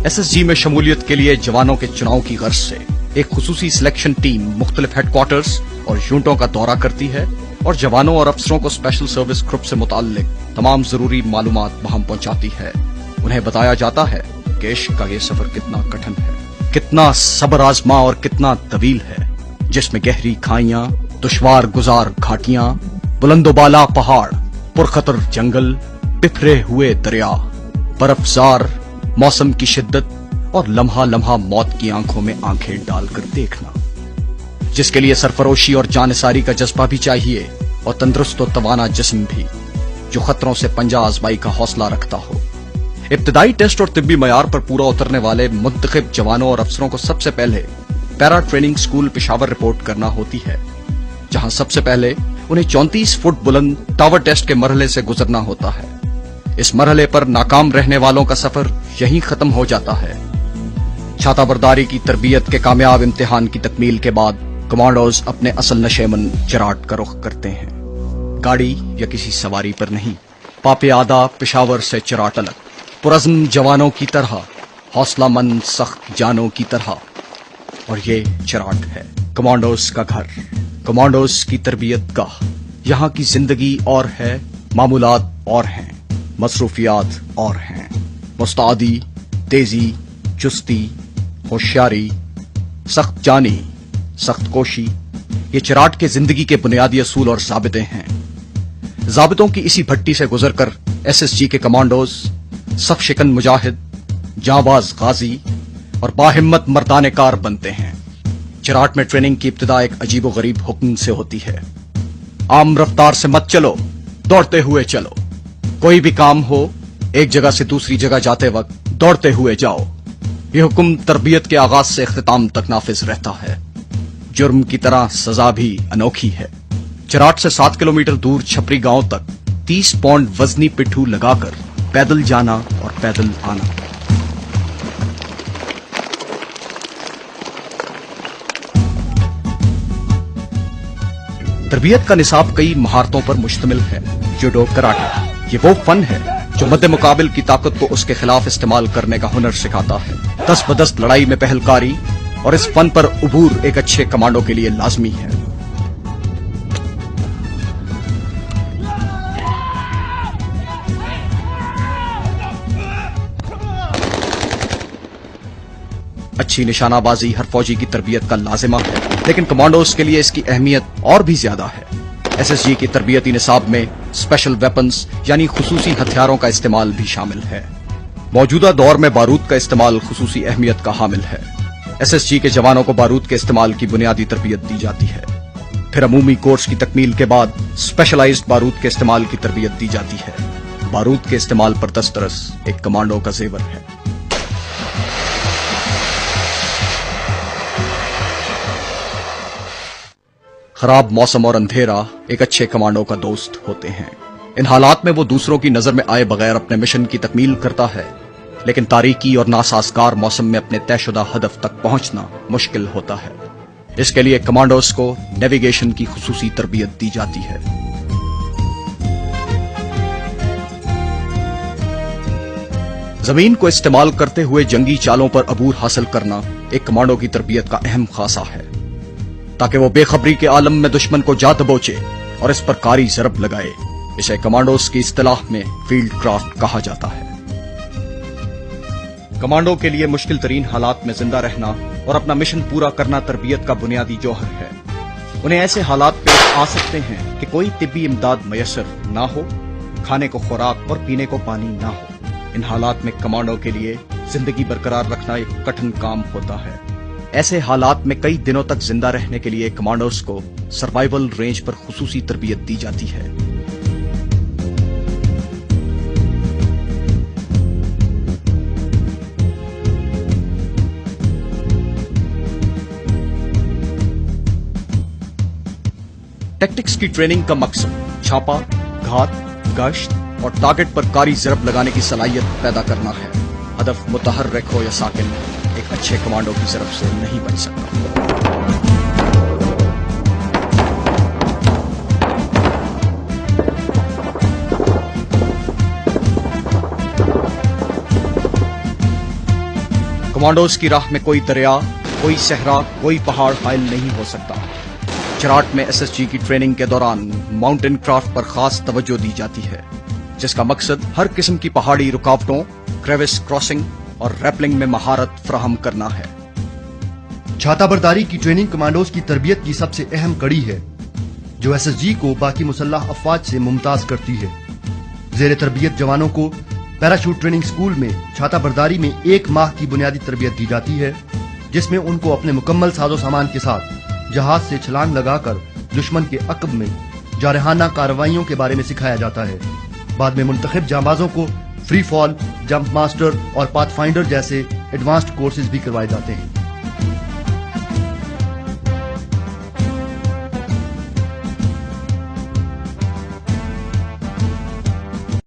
SSG में शमूलियत के लिए जवानों के चुनाव की गर्ज से एक खुसूसी सिलेक्शन टीम मुख्तलिफ हेडक्वार्टर्स और यूनिटों का दौरा करती है और जवानों और अफसरों को स्पेशल सर्विस ग्रुप से मुताल्लिक तमाम जरूरी मालूमात वहां पहुंचाती है। उन्हें बताया जाता है कि इश्क का ये सफर कितना कठिन है, कितना सब्र आजमा और कितना तवील है, जिसमें गहरी खाइयां, दुश्वार गुजार घाटियां, बुलंदोबाला पहाड़, पुरखतर जंगल, बिखरे हुए दरिया, बर्फजार मौसम की शिद्दत और लम्हा लम्हा मौत की आंखों में आंखें डालकर देखना, जिसके लिए सरफरोशी और जानिसारी का जज्बा भी चाहिए और तंदुरुस्त और तवाना जिस्म भी, जो खतरों से पंजा आजमाई का हौसला रखता हो। इब्तदाई टेस्ट और तिब्बी मयार पर पूरा उतरने वाले मुंतखब जवानों और अफसरों को सबसे पहले para training school Peshawar report करना होती है, जहां सबसे पहले उन्हें 34 फुट बुलंद टावर टेस्ट के मरहले से गुजरना होता है। इस मरहले पर नाकाम रहने वालों का सफर यहीं खत्म हो जाता है। छाताबरदारी की तरबियत के कामयाब इम्तिहान की तकमील के बाद कमांडोज अपने असल नशेमन चराट का रुख करते हैं। गाड़ी या किसी सवारी पर नहीं, पापे आदा पेशावर से चराट अलग, पुरज़्म जवानों की तरह, हौसलामंद सख्त जानों की तरह। और ये चराट है कमांडोज का घर, कमांडोज की तरबियत गाह। यहाँ की जिंदगी और है, मामूलात और हैं, मसरूफियात और हैं। मुस्तादी, तेजी, चुस्ती, होशियारी, सख्त जानी, सख्त कोशी, ये चराट के जिंदगी के बुनियादी असूल और ज़ाबिते हैं। ज़ाबितों की इसी भट्टी से गुजरकर SSG के कमांडोज सफ शिकन मुजाहिद, जांबाज गाजी और बाहिम्मत मर्दाने कार बनते हैं। चराट में ट्रेनिंग की इब्तिदा एक अजीब व गरीब हुक्म से होती है। आम रफ्तार से मत चलो, दौड़ते हुए चलो। कोई भी काम हो, एक जगह से दूसरी जगह जाते वक्त दौड़ते हुए जाओ। यह हुक्म तरबियत के आगाज से इख्तिताम तक नाफिज रहता है। जुर्म की तरह सजा भी अनोखी है। चराट से 7 किलोमीटर दूर छपरी गांव तक 30 पौंड वजनी पिट्ठू लगाकर पैदल जाना और पैदल आना। तरबियत का निसाब कई महारतों पर मुश्तमिल है। जुडो, कराटे, ये वो फन है जो मद्दे मुकाबिल की ताकत को उसके खिलाफ इस्तेमाल करने का हुनर सिखाता है। दस्त बदस्त लड़ाई में पहलकारी और इस फन पर उबूर एक अच्छे कमांडो के लिए लाजमी है। अच्छी निशानाबाजी हर फौजी की तरबियत का लाजिमा है, लेकिन कमांडोज के लिए इसकी अहमियत और भी ज्यादा है। SSG की तरबियती निसाब में स्पेशल वेपन्स यानी खुसूसी हथियारों का इस्तेमाल भी शामिल है। मौजूदा दौर में बारूद का इस्तेमाल खुसूसी अहमियत का हामिल है। SSG के जवानों को बारूद के इस्तेमाल की बुनियादी तरबियत दी जाती है। फिर अमूमी कोर्स की तकमील के बाद स्पेशलाइज्ड बारूद के इस्तेमाल की तरबियत दी जाती है। बारूद के इस्तेमाल पर दस्तरस एक कमांडो का जेवर है। खराब मौसम और अंधेरा एक अच्छे कमांडो का दोस्त होते हैं। इन हालात में वो दूसरों की नजर में आए बगैर अपने मिशन की तकमील करता है, लेकिन तारीकी और नासाजगार मौसम में अपने तयशुदा हदफ तक पहुंचना मुश्किल होता है। इसके लिए कमांडोज को नेविगेशन की खुसूसी तरबियत दी जाती है। जमीन को इस्तेमाल करते हुए जंगी चालों पर अबूर हासिल करना एक कमांडो की तरबियत का अहम खासा है, ताकि वो बेखबरी के आलम में दुश्मन को जा दबोचे और इस पर कारी जरब लगाए। इसे कमांडोज की इस्तिलाह में फील्ड क्राफ्ट कहा जाता है। कमांडो के लिए मुश्किल तरीन हालात में जिंदा रहना और अपना मिशन पूरा करना तरबियत का बुनियादी जौहर है। उन्हें ऐसे हालात पेश आ सकते हैं कि कोई तिब्बी इमदाद मयसर ना हो, खाने को खुराक और पीने को पानी ना हो। इन हालात में कमांडो के लिए जिंदगी बरकरार रखना एक कठिन काम होता है। ऐसे हालात में कई दिनों तक जिंदा रहने के लिए कमांडोज को सर्वाइवल रेंज पर खुसूसी तरबियत दी जाती है। टैक्टिक्स की ट्रेनिंग का मकसद छापा, घात, गश्त और टारगेट पर कारी जरब लगाने की सलाहियत पैदा करना है। हदफ मुतहर्रिक हो या साकिन, एक अच्छे कमांडो की जरब से नहीं बच सकता। कमांडोज की राह में कोई दरिया, कोई सहरा, कोई पहाड़ हायल नहीं हो सकता। चराट में एसएसजी की ट्रेनिंग के दौरान माउंटेन क्राफ्ट पर खास तवज्जो दी जाती है, जिसका मकसद हर किस्म की पहाड़ी रुकावटों, क्रेविस क्रॉसिंग और रैपलिंग में महारत फराहम करना है। छाता बरदारी की ट्रेनिंग कमांडोज की तरबियत की सबसे अहम कड़ी है, जो एसएसजी को बाकी मुसल्लह अफवाज से मुमताज करती है। जेर तरबियत जवानों को पैराशूट ट्रेनिंग स्कूल में छाता बरदारी में 1 माह की बुनियादी तरबियत दी जाती है, जिसमें उनको अपने मुकम्मल साजो सामान के साथ जहाज से छलांग लगाकर दुश्मन के अक़ब में जारहाना कार्रवाइयों के बारे में सिखाया जाता है। बाद में मुंतखब जांबाजों को फ्री फॉल, जंप मास्टर और पाथफाइंडर जैसे एडवांस्ड कोर्सेज भी करवाए जाते हैं।